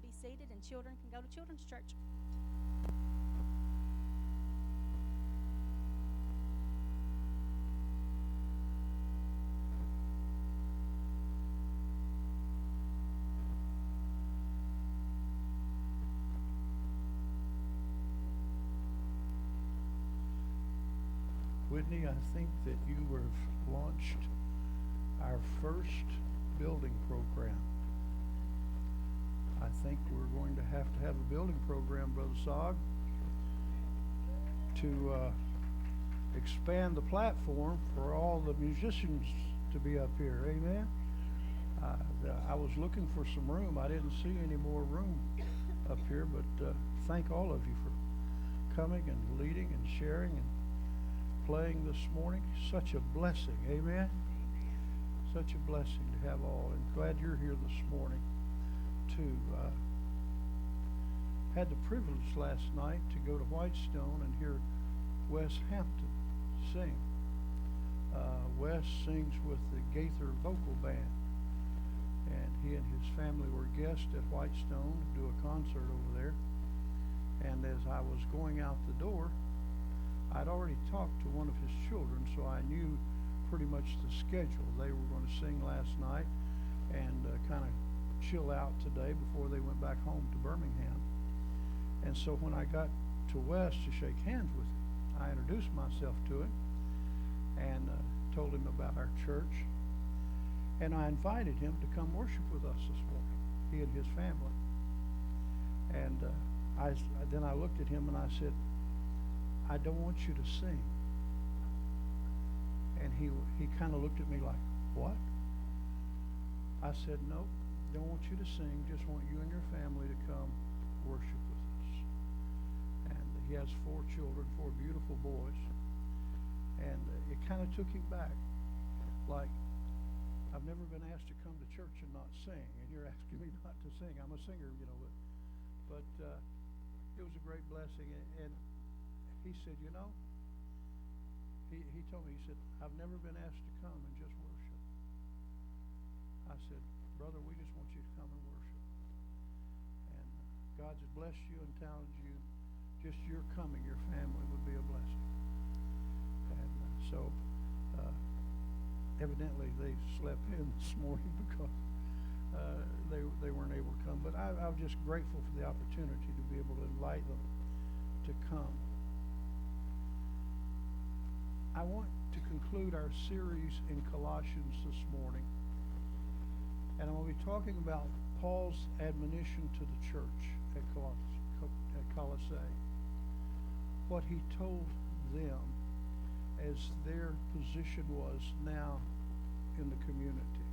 be seated and children can go to children's church. Whitney, I think that you have launched our first building program. I think we're going to have a building program, Brother Sog, to expand the platform for all the musicians to be up here. Amen. I was looking for some room. I didn't see any more room up here, but thank all of you for coming and leading and sharing and playing this morning. Such a blessing. Amen. Such a blessing to have all, and glad you're here this morning too. Had the privilege last night to go to Whitestone and hear Wes Hampton sing. Wes sings with the Gaither Vocal Band, and he and his family were guests at Whitestone to do a concert over there. And as I was going out the door, I'd already talked to one of his children, so I knew pretty much the schedule. They were going to sing last night and kind of chill out today before they went back home to Birmingham. And so when I got to Wes to shake hands with him, I introduced myself to him and told him about our church. And I invited him to come worship with us this morning, he and his family. And then I looked at him and I said, I don't want you to sing. And he kind of looked at me like, what? I said, nope, don't want you to sing, just want you and your family to come worship with us. And he has 4 children, 4 beautiful boys. And it kind of took him back, like, I've never been asked to come to church and not sing, and you're asking me not to sing. I'm a singer, but it was a great blessing. And he said, he told me, he said, I've never been asked to come and just worship. I said, brother, we just want you to come and worship. And God's blessed you and talented you. Just your coming, your family would be a blessing. And so evidently they slept in this morning because they weren't able to come. But I'm just grateful for the opportunity to be able to invite them to come. I want to conclude our series in Colossians this morning. And I'm going to be talking about Paul's admonition to the church at Colossae. What he told them as their position was now in the community.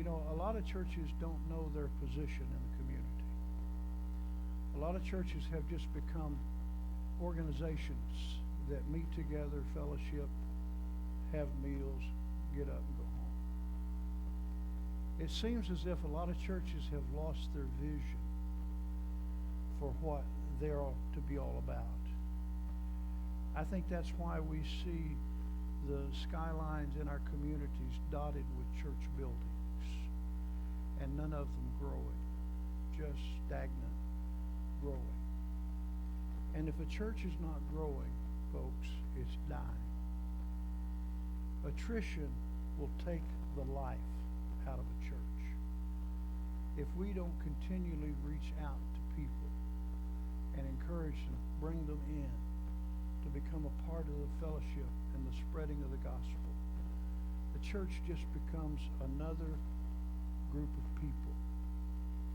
A lot of churches don't know their position in the community. A lot of churches have just become organizations that meet together, fellowship, have meals, get up and go home. It seems as if a lot of churches have lost their vision for what they're to be all about. I think that's why we see the skylines in our communities dotted with church buildings and none of them growing, just stagnant growing. And if a church is not growing, folks, it's dying. Attrition will take the life out of a church. If we don't continually reach out to people and encourage them, bring them in to become a part of the fellowship and the spreading of the gospel, the church just becomes another group of people,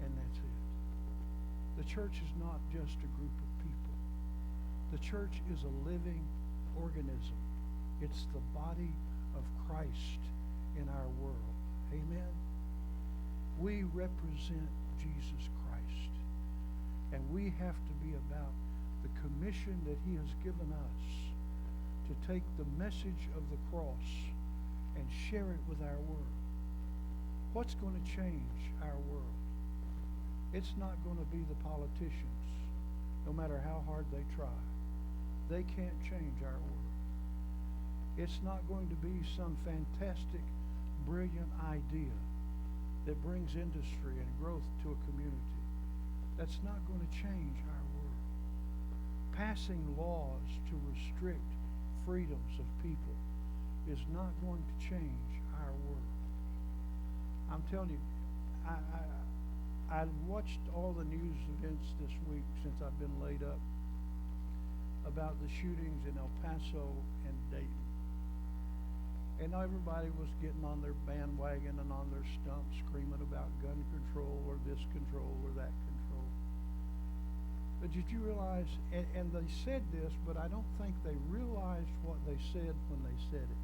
and that's it. The church is not just a group of people. The church is a living organism. It's the body of Christ in our world. Amen? We represent Jesus Christ. And we have to be about the commission that he has given us to take the message of the cross and share it with our world. What's going to change our world? It's not going to be the politicians, no matter how hard they try. They can't change our world. It's not going to be some fantastic, brilliant idea that brings industry and growth to a community. That's not going to change our world. Passing laws to restrict freedoms of people is not going to change our world. I'm telling you, I watched all the news events this week since I've been laid up about the shootings in El Paso and Dayton. And everybody was getting on their bandwagon and on their stump screaming about gun control or this control or that control. But did you realize, and they said this, but I don't think they realized what they said when they said it.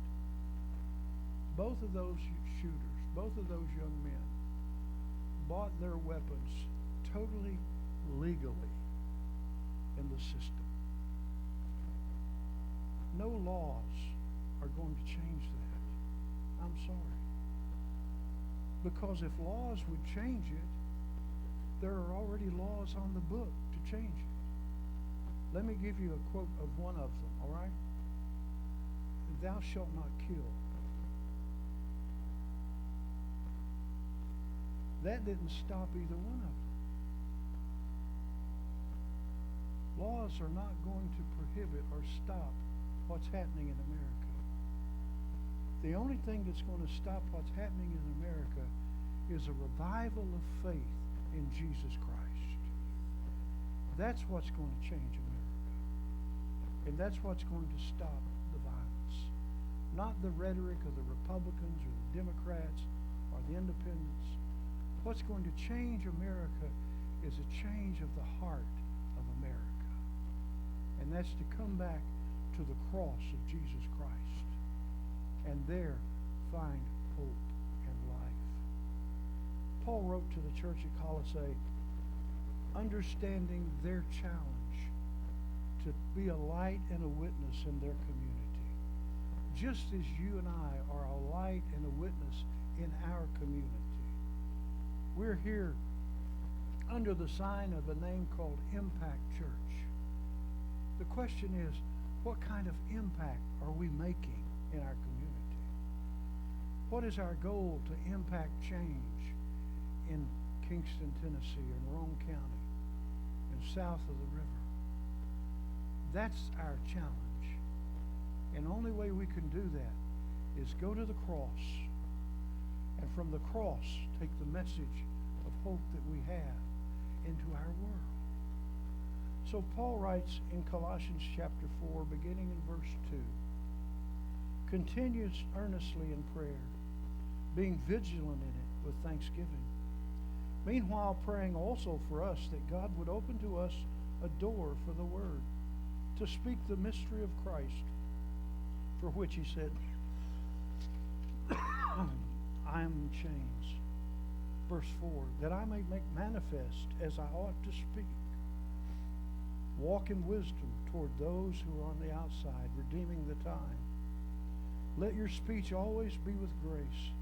Both of those shooters, both of those young men, bought their weapons totally legally in the system. No laws are going to change that. I'm sorry. Because if laws would change it, there are already laws on the book to change it. Let me give you a quote of one of them, all right? Thou shalt not kill. That didn't stop either one of them. Laws are not going to prohibit or stop what's happening in America. The only thing that's going to stop what's happening in America is a revival of faith in Jesus Christ. That's what's going to change America. And that's what's going to stop the violence. Not the rhetoric of the Republicans or the Democrats or the independents. What's going to change America is a change of the heart of America. And that's to come back to the cross of Jesus Christ and there find hope and life. Paul wrote to the church at Colossae, understanding their challenge to be a light and a witness in their community, just as you and I are a light and a witness in our community. We're here under the sign of a name called Impact Church. The question is, what kind of impact are we making in our community? What is our goal to impact change in Kingston, Tennessee, and Roane County, and south of the river? That's our challenge. And the only way we can do that is go to the cross, and from the cross take the message of hope that we have into our world. So Paul writes in Colossians chapter 4, beginning in verse 2, continues earnestly in prayer, being vigilant in it with thanksgiving. Meanwhile, praying also for us that God would open to us a door for the word, to speak the mystery of Christ, for which he said, I am in chains. Verse 4, that I may make manifest as I ought to speak. Walk in wisdom toward those who are on the outside, redeeming the time. Let your speech always be with grace,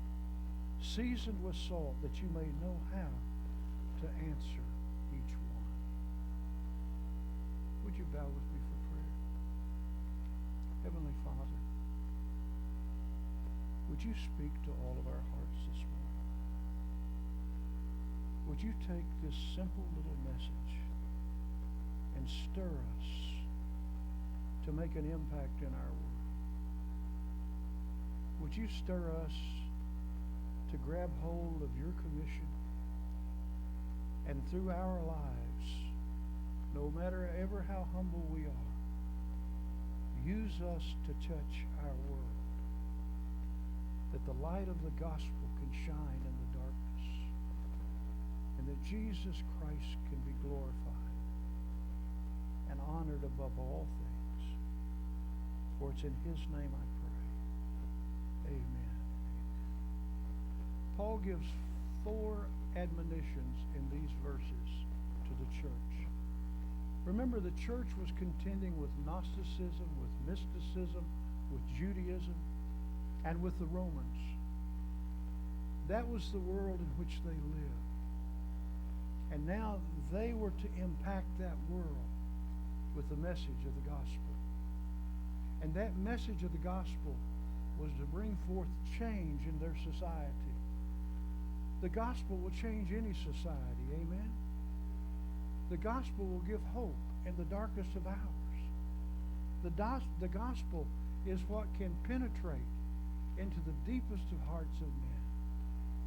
seasoned with salt, that you may know how to answer each one. Would you bow with me for prayer? Heavenly Father, would you speak to all of our hearts this morning? Would you take this simple little message and stir us to make an impact in our world? Would you stir us to grab hold of your commission, and through our lives, no matter ever how humble we are, use us to touch our world, that the light of the gospel can shine in the darkness, and that Jesus Christ can be glorified and honored above all things. For it's in his name I pray. Amen. Paul gives 4 admonitions in these verses to the church. Remember, the church was contending with Gnosticism, with mysticism, with Judaism, and with the Romans. That was the world in which they lived. And now they were to impact that world with the message of the gospel. And that message of the gospel was to bring forth change in their society. The gospel will change any society. Amen? The gospel will give hope in the darkest of hours. The gospel is what can penetrate into the deepest of hearts of men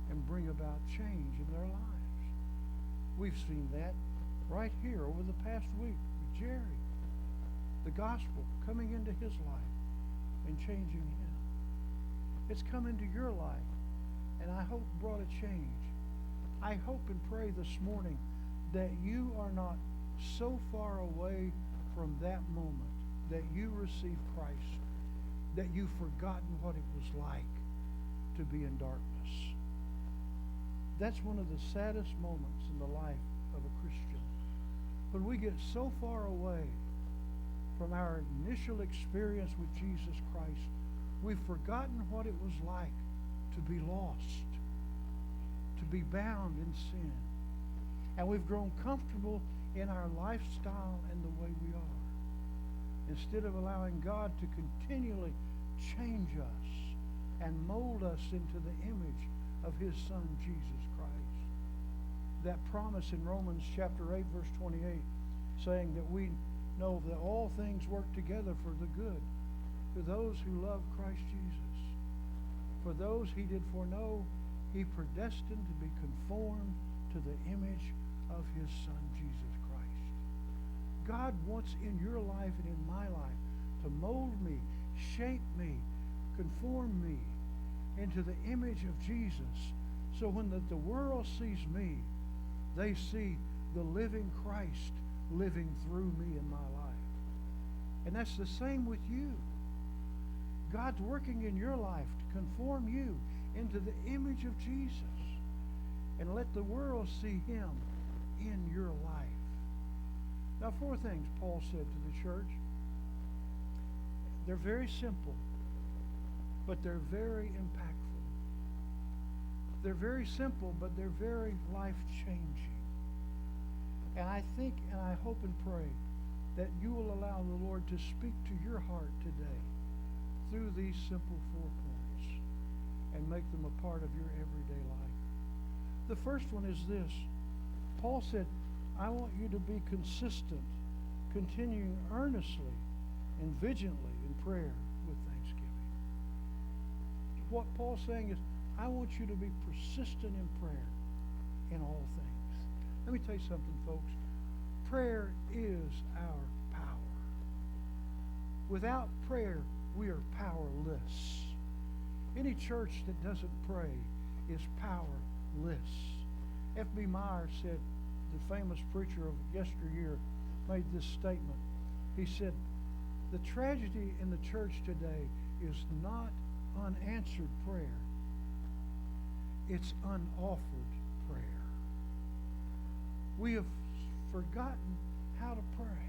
and bring about change in their lives. We've seen that right here over the past week with Jerry. The gospel coming into his life and changing him. It's come into your life, and I hope brought a change. I hope and pray this morning that you are not so far away from that moment that you received Christ that you've forgotten what it was like to be in darkness. That's one of the saddest moments in the life of a Christian. When we get so far away from our initial experience with Jesus Christ, we've forgotten what it was like to be lost, to be bound in sin. And we've grown comfortable in our lifestyle and the way we are, instead of allowing God to continually change us and mold us into the image of his Son, Jesus Christ. That promise in Romans chapter 8, verse 28, saying that we know that all things work together for the good to those who love Christ Jesus. For those he did foreknow, he predestined to be conformed to the image of his Son, Jesus Christ. God wants in your life and in my life to mold me, shape me, conform me into the image of Jesus, so when the world sees me, they see the living Christ living through me in my life. And that's the same with you. God's working in your life to conform you into the image of Jesus and let the world see him in your life. Now, 4 things Paul said to the church. They're very simple, but they're very impactful. They're very simple, but they're very life-changing. And I think and I hope and pray that you will allow the Lord to speak to your heart today through these simple 4 points and make them a part of your everyday life. The first one is this. Paul said, I want you to be consistent, continuing earnestly and vigilantly in prayer with thanksgiving. What Paul's saying is, I want you to be persistent in prayer in all things. Let me tell you something, folks. Prayer is our power. Without prayer, we are powerless. Any church that doesn't pray is powerless. F.B. Meyer said, the famous preacher of yesteryear, made this statement. He said, the tragedy in the church today is not unanswered prayer. It's unoffered prayer. We have forgotten how to pray.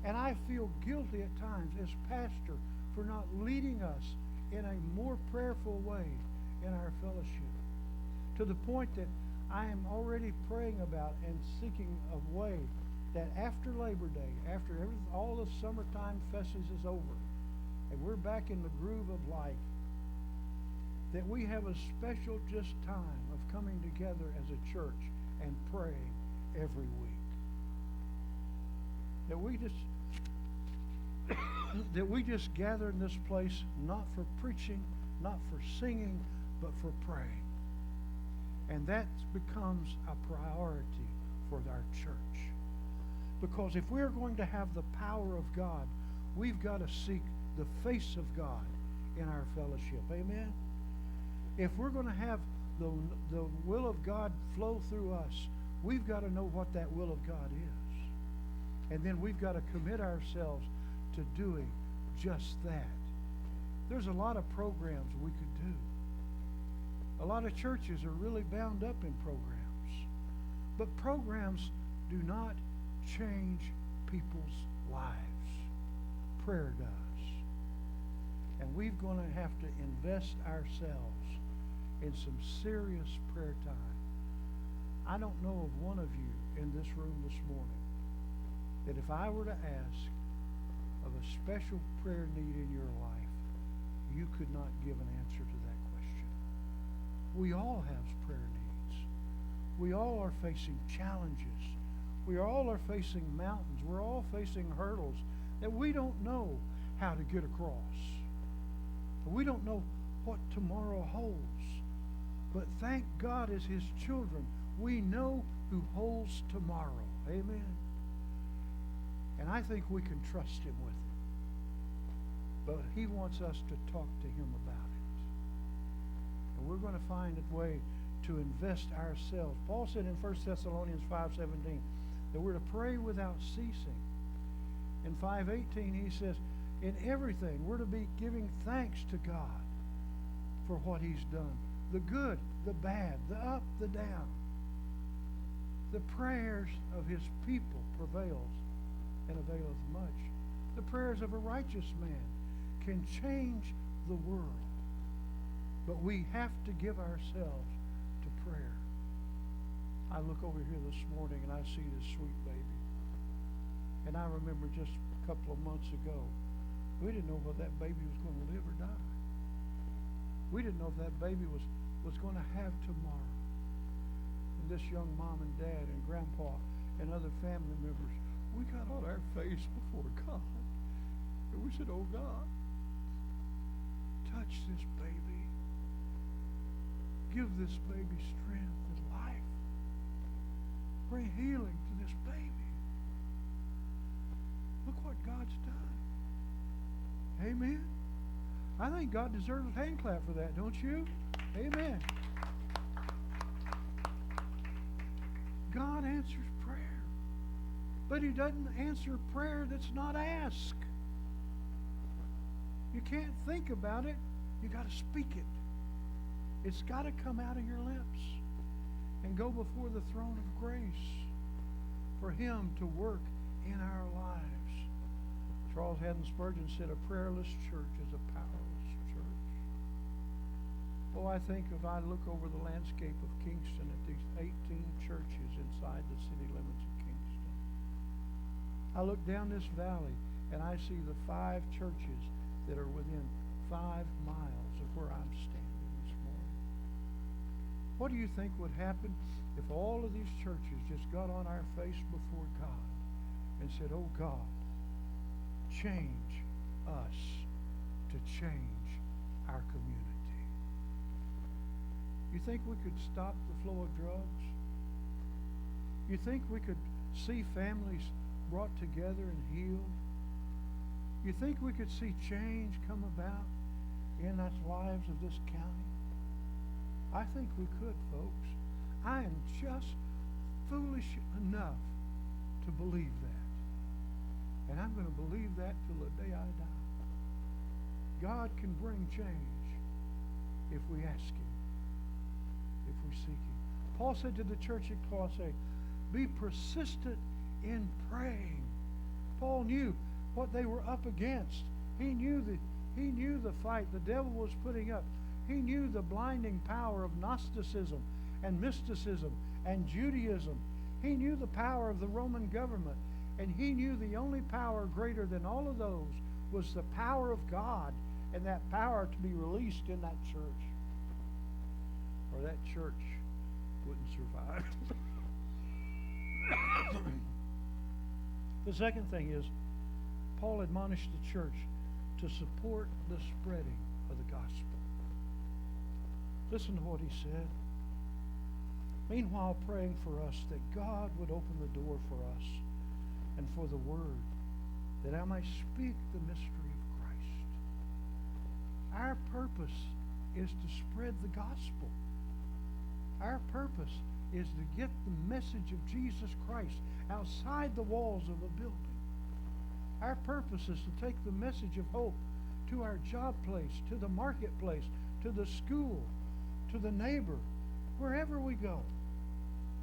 And I feel guilty at times as pastor for not leading us in a more prayerful way in our fellowship, to the point that I am already praying about and seeking a way that after Labor Day, after all the summertime fesses is over, and we're back in the groove of life, that we have a special just time of coming together as a church and praying every week. That we just gather in this place not for preaching, not for singing, but for praying. And that becomes a priority for our church. Because if we're going to have the power of God, we've got to seek the face of God in our fellowship. Amen? If we're going to have the will of God flow through us, we've got to know what that will of God is. And then we've got to commit ourselves to doing just that. There's a lot of programs we could do. A lot of churches are really bound up in programs. But programs do not change people's lives. Prayer does. And we're going to have to invest ourselves in some serious prayer time. I don't know of one of you in this room this morning that if I were to ask of a special prayer need in your life, you could not give an answer to that question. We all have prayer needs. We all are facing challenges. We all are facing mountains. We're all facing hurdles that we don't know how to get across. We don't know what tomorrow holds. But thank God, as His children, we know who holds tomorrow. Amen. And I think we can trust Him with it. But He wants us to talk to Him about it. And we're going to find a way to invest ourselves. Paul said in 1 Thessalonians 5:17 that we're to pray without ceasing. In 5:18 he says, in everything we're to be giving thanks to God for what He's done. The good, the bad, the up, the down. The prayers of His people prevails and availeth much. The prayers of a righteous man can change the world. But we have to give ourselves to prayer. I look over here this morning and I see this sweet baby. And I remember just a couple of months ago, we didn't know whether that baby was going to live or die. We didn't know if that baby was going to have tomorrow. And this young mom and dad and grandpa and other family members, we got on our face before God. And we said, oh God, touch this baby. Give this baby strength and life. Bring healing to this baby. Look what God's done. Amen. I think God deserves a hand clap for that, don't you? Amen. God answers prayer. But He doesn't answer prayer that's not asked. You can't think about it. You got to speak it. It's got to come out of your lips and go before the throne of grace for Him to work in our lives. Charles Haddon Spurgeon said, a prayerless church is a powerless church. Oh, I think if I look over the landscape of Kingston at these 18 churches inside the city limits of Kingston, I look down this valley and I see the 5 churches that are within 5 miles of where I'm standing this morning. What do you think would happen if all of these churches just got on our face before God and said, oh God, change us to change our community? You think we could stop the flow of drugs? You think we could see families brought together and healed? You think we could see change come about in the lives of this county? I think we could, folks. I am just foolish enough to believe that. And I'm going to believe that till the day I die. God can bring change if we ask Him, if we seek Him. Paul said to the church at Colossae, be persistent in praying. Paul knew what they were up against. He knew the fight the devil was putting up. He knew the blinding power of Gnosticism and mysticism and Judaism. He knew the power of the Roman government. And he knew the only power greater than all of those was the power of God, and that power to be released in that church. Or that church wouldn't survive. The second thing is, Paul admonished the church to support the spreading of the gospel. Listen to what he said. Meanwhile, praying for us that God would open the door for us and for the word, that I might speak the mystery of Christ. Our purpose is to spread the gospel. Our purpose is to get the message of Jesus Christ outside the walls of a building. Our purpose is to take the message of hope to our job place, to the marketplace, to the school, to the neighbor, wherever we go.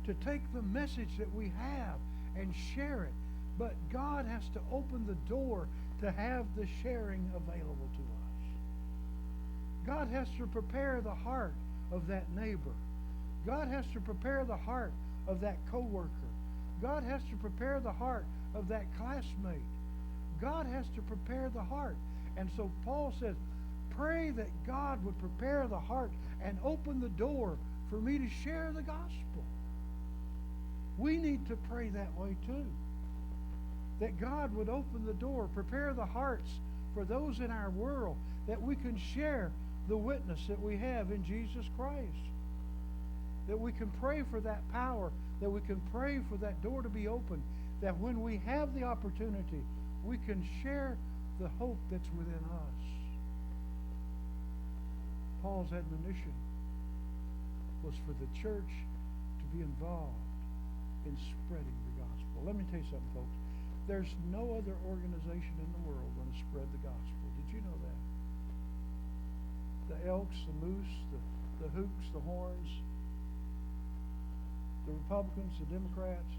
To take the message that we have and share it. But God has to open the door to have the sharing available to us. God has to prepare the heart of that neighbor. God has to prepare the heart of that coworker. God has to prepare the heart of that classmate. God has to prepare the heart. And so Paul says, pray that God would prepare the heart and open the door for me to share the gospel. We need to pray that way too. That God would open the door, prepare the hearts for those in our world, that we can share the witness that we have in Jesus Christ. That we can pray for that power, that we can pray for that door to be open, that when we have the opportunity, we can share the hope that's within us. Paul's admonition was for the church to be involved in spreading the gospel. Let me tell you something, folks. There's no other organization in the world going to spread the gospel. Did you know that? The Elks, the Moose, the Hooks, the Horns, the Republicans, the Democrats,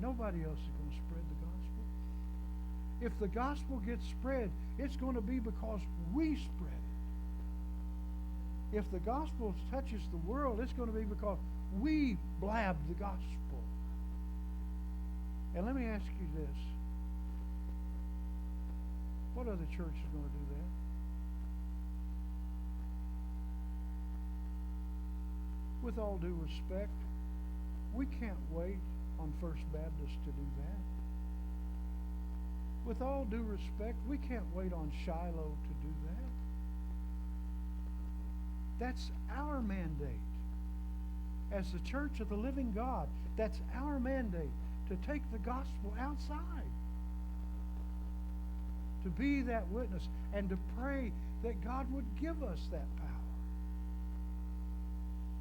nobody else is going to spread the gospel. If the gospel gets spread, it's going to be because we spread it. If the gospel touches the world, it's going to be because we blab the gospel. And let me ask you this. What other church is going to do that? With all due respect, we can't wait on First Baptist to do that. With all due respect, we can't wait on Shiloh to do that. That's our mandate. As the church of the living God, that's our mandate, to take the gospel outside. To be that witness and to pray that God would give us that power.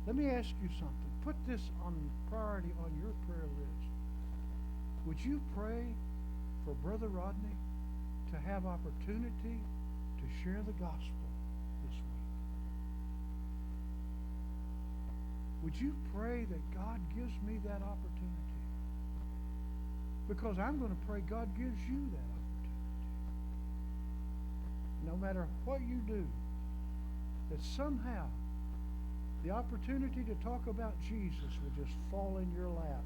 Let me ask you something. Put this on priority on your prayer list. Would you pray for Brother Rodney to have opportunity to share the gospel this week? Would you pray that God gives me that opportunity? Because I'm going to pray God gives you that opportunity. No matter what you do, that somehow the opportunity to talk about Jesus will just fall in your lap,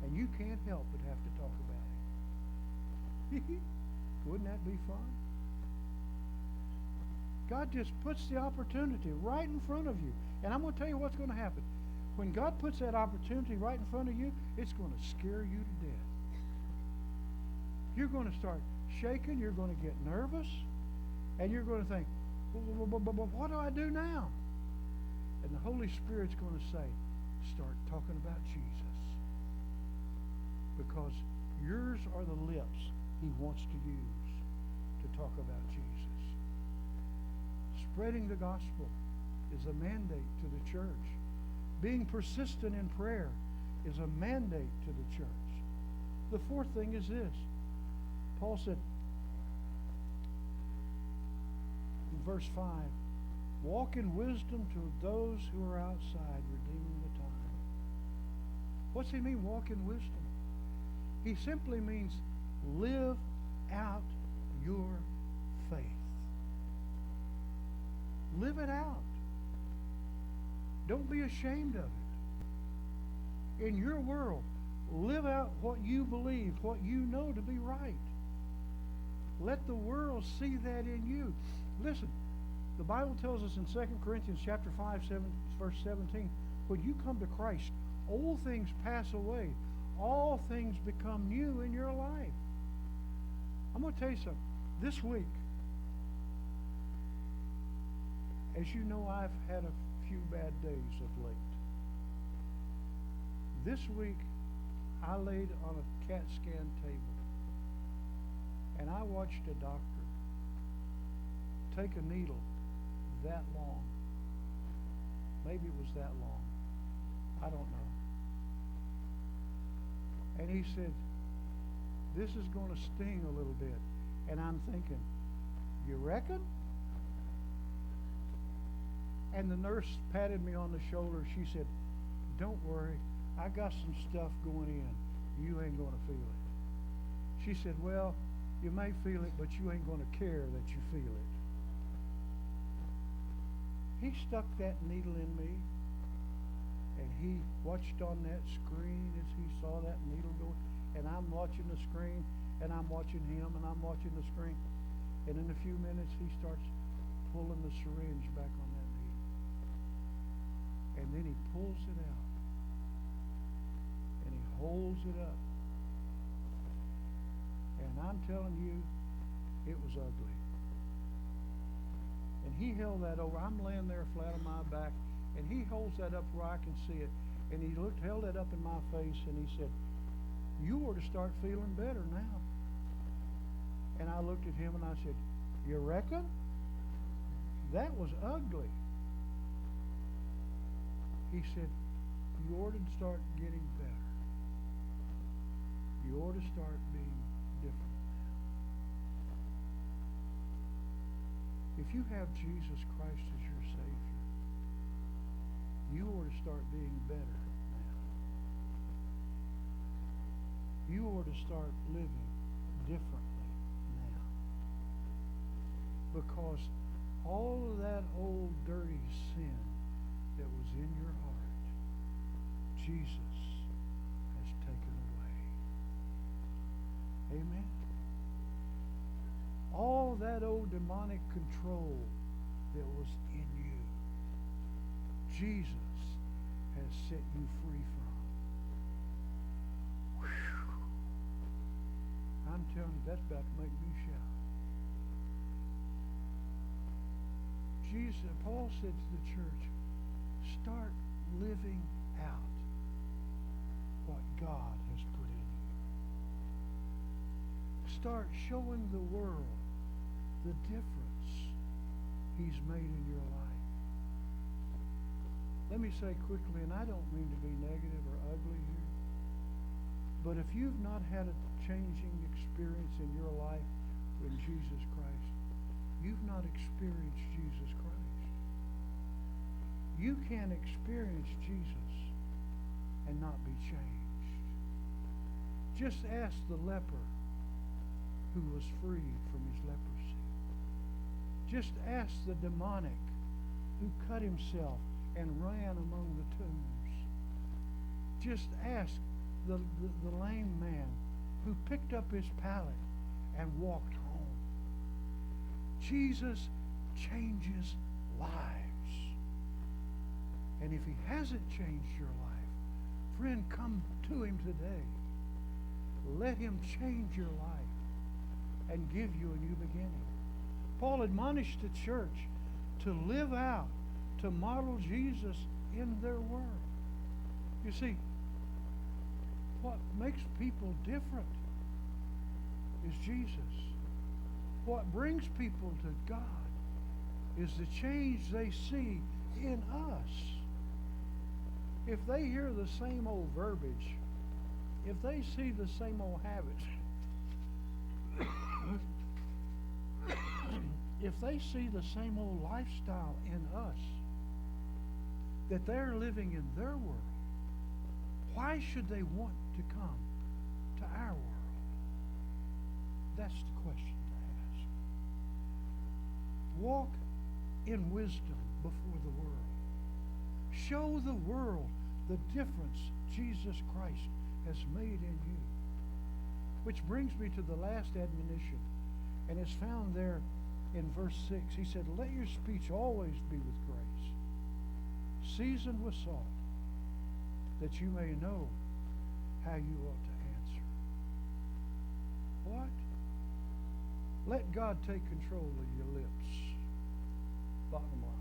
and you can't help but have to talk about him. Wouldn't that be fun? God just puts the opportunity right in front of you. And I'm going to tell you what's going to happen. When God puts that opportunity right in front of you, it's going to scare you to death. You're going to start shaking. You're going to get nervous. And you're going to think, what do I do now? And the Holy Spirit's going to say, start talking about Jesus. Because yours are the lips he wants to use to talk about Jesus. Spreading the gospel is a mandate to the church. Being persistent in prayer is a mandate to the church. The fourth thing is this. Paul said in verse 5, walk in wisdom to those who are outside, redeeming the time. What's he mean, walk in wisdom? He simply means live out your faith. Live it out. Don't be ashamed of it. In your world, live out what you believe, what you know to be right. Let the world see that in you. Listen, the Bible tells us in 2 Corinthians chapter 5, verse 17, when you come to Christ, old things pass away. All things become new in your life. I'm going to tell you something. This week, as you know, I've had a few bad days of late. This week, I laid on a CAT scan table, and I watched a doctor take a needle that long. Maybe it was that long. I don't know. And he said, this is going to sting a little bit. And I'm thinking, you reckon? And the nurse patted me on the shoulder. She said, don't worry. I got some stuff going in. You ain't going to feel it. She said, well, you may feel it, but you ain't going to care that you feel it. He stuck that needle in me, and he watched on that screen as he saw that needle go. And I'm watching the screen, and I'm watching him, and I'm watching the screen. And in a few minutes, he starts pulling the syringe back on that needle. And then he pulls it out. And he holds it up. And I'm telling you, it was ugly. And he held that over. I'm laying there flat on my back, and he holds that up where I can see it. And he held it up in my face, and he said, "You ought to start feeling better now." And I looked at him and I said, "You reckon? That was ugly." He said, "You ought to start getting better. You ought to start being different now. If you have Jesus Christ as your Savior, you ought to start being better now. You ought to start living differently now. Because all of that old dirty sin that was in your heart, Jesus has taken away. Amen? All that old demonic control that was in you, Jesus has set you free from. Whew. I'm telling you, that's about to make me shout. Paul said to the church, start living out what God has put in you. Start showing the world the difference He's made in your life. Let me say quickly, and I don't mean to be negative or ugly here, but if you've not had a changing experience in your life with Jesus Christ, you've not experienced Jesus Christ. You can't experience Jesus and not be changed. Just ask the leper who was freed from his leprosy. Just ask the demonic who cut himself and ran among the tombs. Just ask the lame man who picked up his pallet and walked home. Jesus changes lives. And if He hasn't changed your life, friend, come to Him today. Let Him change your life and give you a new beginning. Paul admonished the church to live out, to model Jesus in their world. You see, what makes people different is Jesus. What brings people to God is the change they see in us. If they hear the same old verbiage, if they see the same old habits, if they see the same old lifestyle in us that they're living in their world, why should they want to come to our world? That's the question to ask. Walk in wisdom before the world. Show the world the difference Jesus Christ has made in you. Which brings me to the last admonition, and it's found there in verse 6. He said, let your speech always be with grace, seasoned with salt, that you may know how you ought to answer. What? Let God take control of your lips. Bottom line.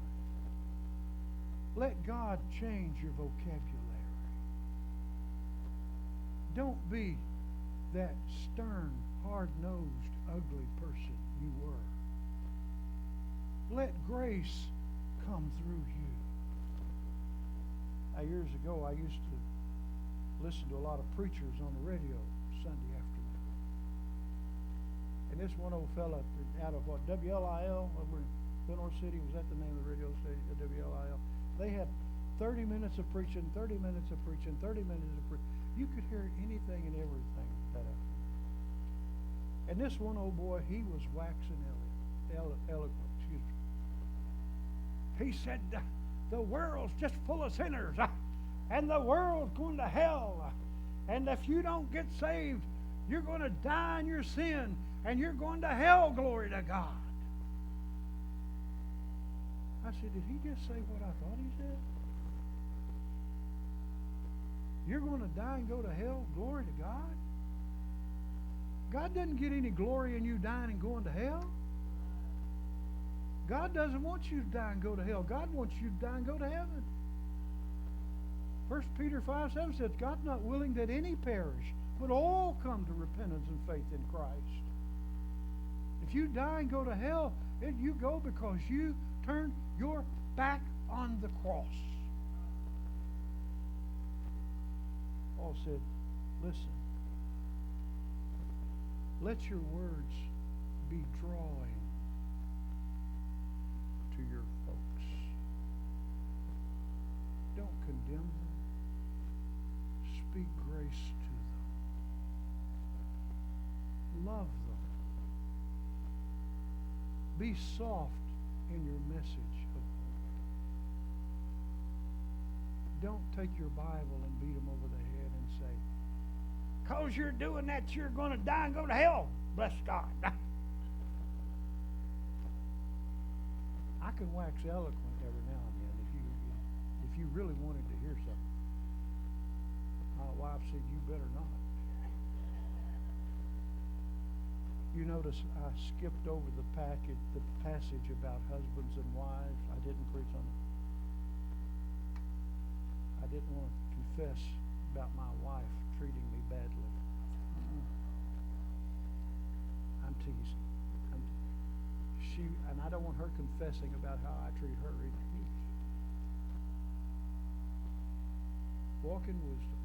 Let God change your vocabulary. Don't be that stern, hard-nosed, ugly person you were. Let grace come through you. Years ago, I used to listen to a lot of preachers on the radio Sunday afternoon. And this one old fella out of WLIL over in Lenore City, was that the name of the radio station, WLIL? They had 30 minutes of preaching, 30 minutes of preaching, 30 minutes of preaching. You could hear anything and everything that afternoon. And this one old boy, he was waxing eloquent. Excuse me. He said, the world's just full of sinners, and the world's going to hell. And if you don't get saved, you're going to die in your sin, and you're going to hell, glory to God. I said, did he just say what I thought he said? You're going to die and go to hell? Glory to God. God doesn't get any glory in you dying and going to hell. God doesn't want you to die and go to hell. God wants you to die and go to heaven. 1 Peter 5:7 says, God's not willing that any perish, but all come to repentance and faith in Christ. If you die and go to hell, you go because you turn your back on the cross. Paul said, listen, let your words be drawing to your folks. Don't condemn them. Speak grace to them. Love them. Be soft in your message of hope. Don't take your Bible and beat them over the head and say, because you're doing that, you're going to die and go to hell. Bless God. I can wax eloquent every now and then if you really wanted to hear something. My wife said, you better not. You notice I skipped over the passage about husbands and wives. I didn't preach on it. I didn't want to confess about my wife treating me badly. I'm teasing. And I don't want her confessing about how I treat her either. Walk in wisdom.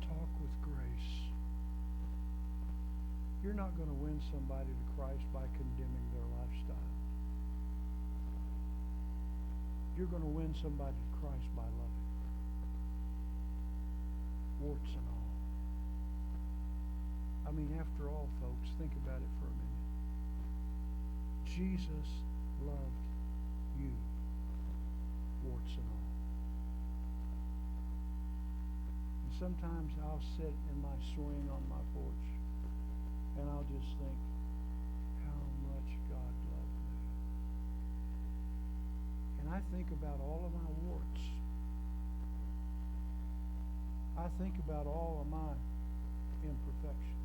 Talk with grace. You're not going to win somebody to Christ by condemning their lifestyle. You're going to win somebody to Christ by loving. Warts and all. I mean, after all, folks, think about it for a minute. Jesus loved you, warts and all. And sometimes I'll sit in my swing on my porch and I'll just think how much God loved me. And I think about all of my warts. I think about all of my imperfections.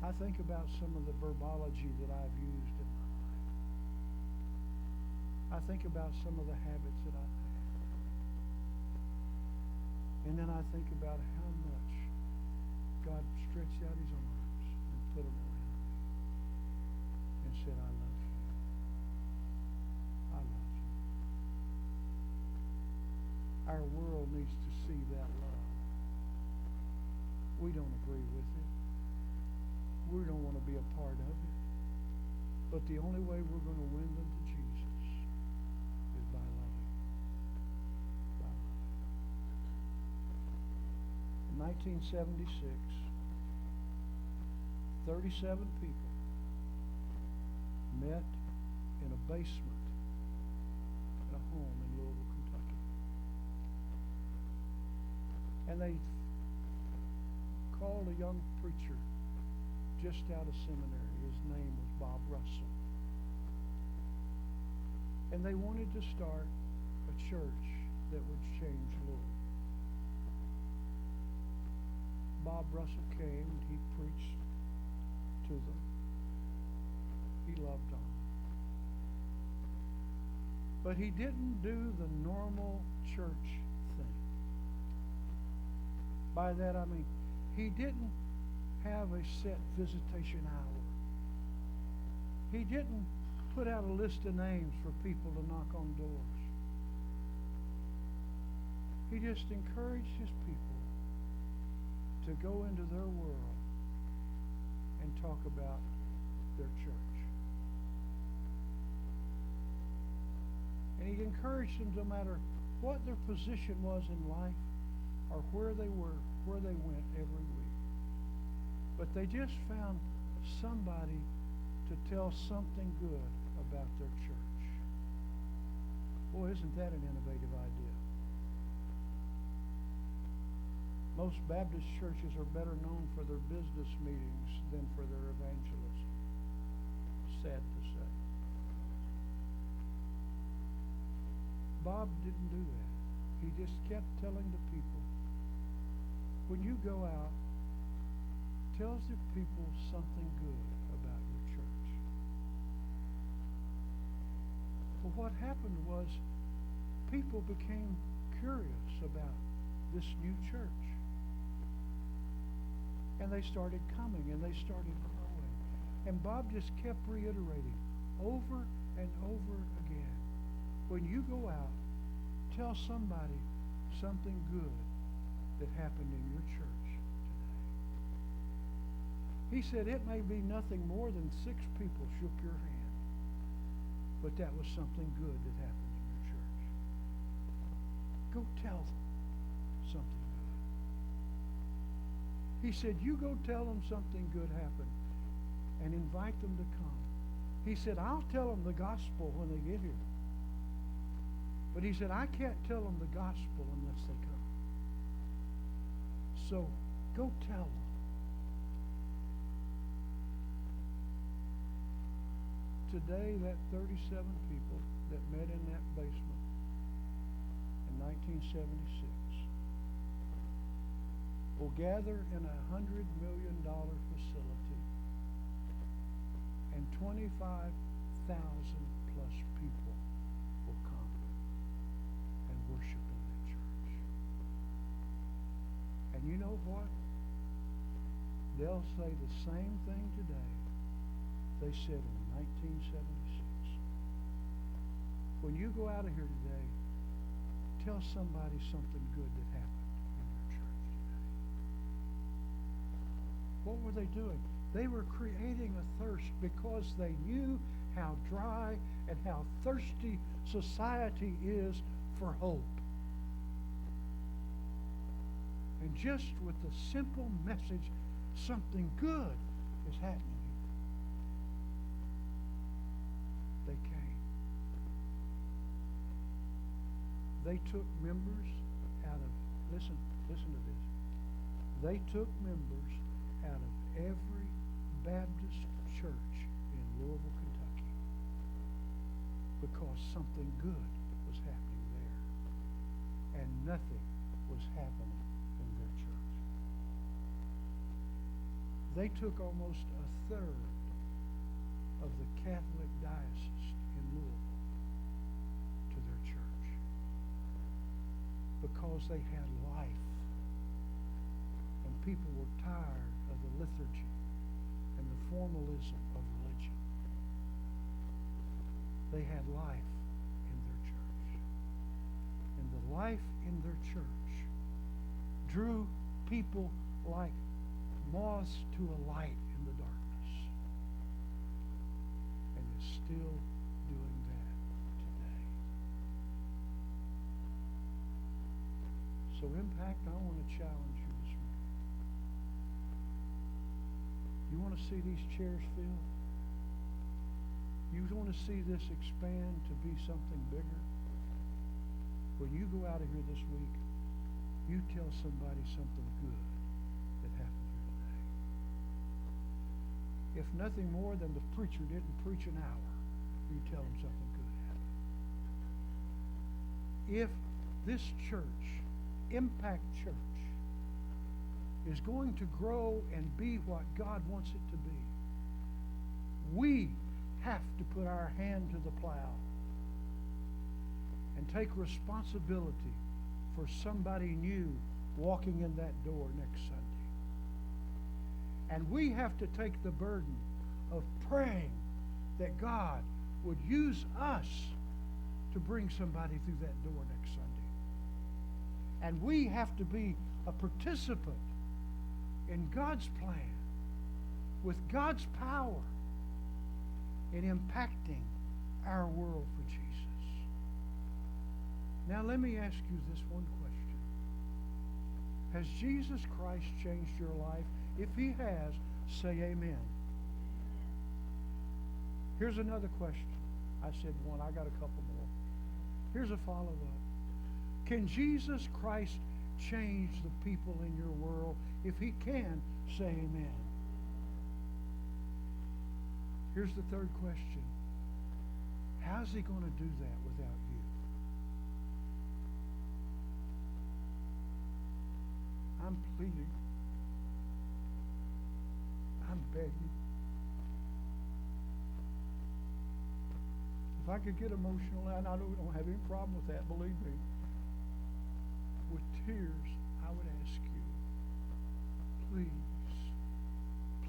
I think about some of the verbology that I've used in my life. I think about some of the habits that I've had. And then I think about how much God stretched out his arms and put them around me and said, I love you. I love you. Our world needs to see that love. We don't agree with it. We don't want to be a part of it. But the only way we're going to win them to Jesus is by loving. By loving. In 1976, 37 people met in a basement at a home in Louisville, Kentucky. And they called a young preacher just out of seminary. His name was Bob Russell. And they wanted to start a church that would change Louisville. Bob Russell came and he preached to them. He loved them. But he didn't do the normal church thing. By that I mean, he didn't have a set visitation hour. He didn't put out a list of names for people to knock on doors. He just encouraged his people to go into their world and talk about their church. And he encouraged them no matter what their position was in life or where they were, where they went every week. But they just found somebody to tell something good about their church. Boy, isn't that an innovative idea? Most Baptist churches are better known for their business meetings than for their evangelism. Sad to say. Bob didn't do that. he just kept telling the people, when you go out, tell the people something good about your church. Well, what happened was people became curious about this new church. And they started coming and they started growing. And Bob just kept reiterating over and over again, when you go out, tell somebody something good that happened in your church today. He said it may be nothing more than 6 people shook your hand, but that was something good that happened in your church. Go tell them something good. He said, you go tell them something good happened and invite them to come. He said, I'll tell them the gospel when they get here. But he said, I can't tell them the gospel unless they come. So go tell them. Today, that 37 people that met in that basement in 1976 will gather in a $100 million facility, and 25,000 plus people will come and worship in that church. And you know what? They'll say the same thing today they said in 1976. When you go out of here today, tell somebody something good that happened in your church today. What were they doing? They were creating a thirst because they knew how dry and how thirsty society is for hope. And just with the simple message, something good is happening here, they came. They took members out of, listen to this. They took members out of every Baptist church in Louisville, Kentucky, because something good was happening there and nothing was happening in their church. They took almost a third of the Catholic diocese in Louisville to their church because they had life and people were tired of the liturgy and the formalism of religion. They had life in their church. And the life in their church drew people like moths to a light in the darkness. And is still doing that today. So Impact, I want to challenge you this morning. You want to see these chairs filled? You want to see this expand to be something bigger? When you go out of here this week, you tell somebody something good that happened here today. If nothing more than the preacher didn't preach an hour, you tell them something good happened. If this church, Impact Church, is going to grow and be what God wants it to be, we have to put our hand to the plow and take responsibility for somebody new walking in that door next Sunday. And we have to take the burden of praying that God would use us to bring somebody through that door next Sunday. And we have to be a participant in God's plan with God's power in impacting our world for Jesus. Now let me ask you this one question. Has Jesus Christ changed your life? If he has, say amen. Here's another question. I said one, I got a couple more. Here's a follow-up. Can Jesus Christ change the people in your world? If he can, say amen. Here's the third question. How's he going to do that without you? I'm pleading. I'm begging. If I could get emotional, and I don't have any problem with that, believe me, with tears, I would ask you, please,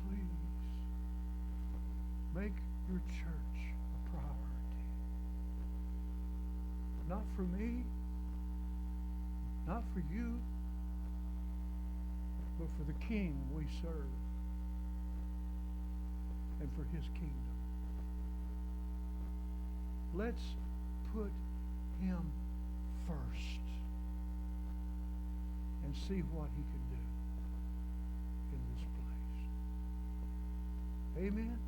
please, make your church a priority. Not for me, not for you, but for the King we serve and for his kingdom. Let's put him first and see what he can do in this place. Amen.